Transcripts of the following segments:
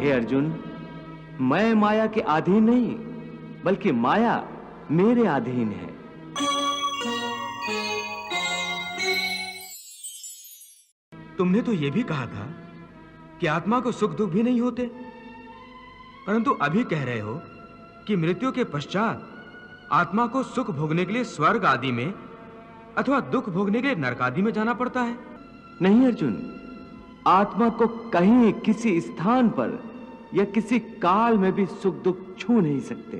हे अर्जुन, मैं माया के अधीन नहीं, बल्कि माया मेरे अधीन है। तुमने तो यह भी कहा था कि आत्मा को सुख दुख भी नहीं होते, परंतु अभी कह रहे हो कि मृत्यु के पश्चात आत्मा को सुख भोगने के लिए स्वर्ग आदि में अथवा दुख भोगने के लिए नरक आदि में जाना पड़ता है। नहीं अर्जुन, आत्मा को कहीं किसी स्थान पर या किसी काल में भी सुख दुख छू नहीं सकते,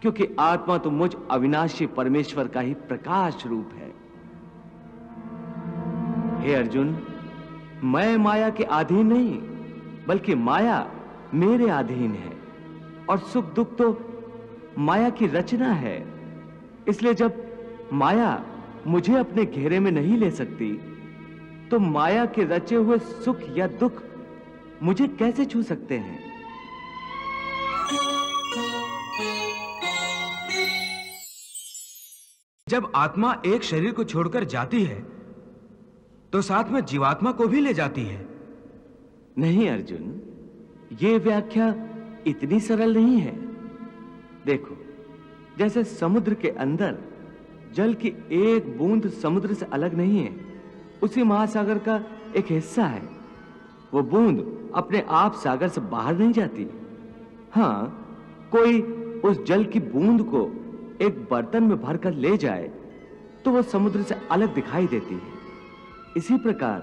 क्योंकि आत्मा तो मुझ अविनाशी परमेश्वर का ही प्रकाश रूप है। हे अर्जुन, मैं माया के अधीन नहीं, बल्कि माया मेरे अधीन है, और सुख दुख तो माया की रचना है। इसलिए जब माया मुझे अपने घेरे में नहीं ले सकती, तो माया के रचे हुए सुख या दुख मुझे कैसे छू सकते हैं? जब आत्मा एक शरीर को छोड़कर जाती है तो साथ में जीवात्मा को भी ले जाती है। नहीं अर्जुन, यह व्याख्या इतनी सरल नहीं है। देखो, जैसे समुद्र के अंदर जल की एक बूंद समुद्र से अलग नहीं है, उसी महासागर का एक हिस्सा है। वो बूंद अपने आप सागर से बाहर नहीं जाती। हां, कोई उस जल की बूंद को एक बर्तन में भरकर ले जाए तो वो समुद्र से अलग दिखाई देती है। इसी प्रकार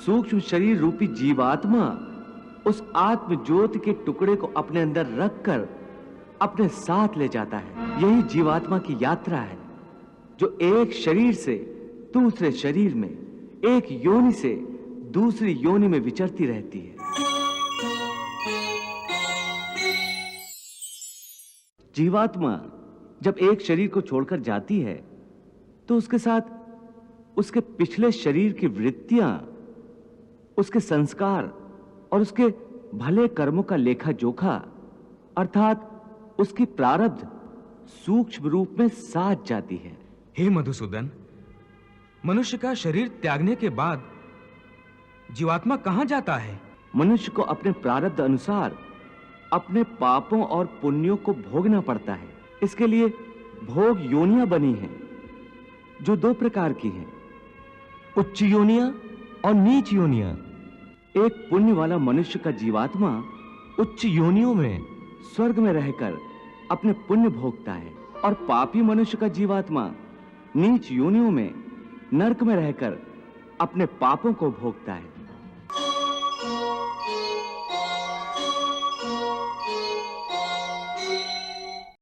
सूक्ष्म शरीर रूपी जीवात्मा उस आत्म ज्योति के टुकड़े को अपने अंदर रखकर अपने साथ ले जाता है। यही जीवात्मा की यात्रा है, जो एक शरीर से दूसरे शरीर में, एक योनि से दूसरी योनि में विचरती रहती है। जीवात्मा जब एक शरीर को छोड़कर जाती है तो उसके साथ उसके पिछले शरीर की वृत्तियां, उसके संस्कार और उसके भले कर्मों का लेखा जोखा, अर्थात उसकी प्रारब्ध सूक्ष्म रूप में साथ जाती है। हे मधुसूदन, मनुष्य का शरीर त्यागने के बाद जीवात्मा कहां जाता है? मनुष्य को अपने प्रारब्ध अनुसार अपने पापों और पुण्यों को भोगना पड़ता है। इसके लिए भोग योनियां बनी हैं, जो दो प्रकार की हैं, उच्च योनियां और नीच योनियां। एक पुण्य वाला मनुष्य का जीवात्मा उच्च योनियों में, स्वर्ग में रहकर अपने पुण्य भोगता है, और पापी मनुष्य का जीवात्मा नीच योनियों में, नरक में रहकर अपने पापों को भोगता है।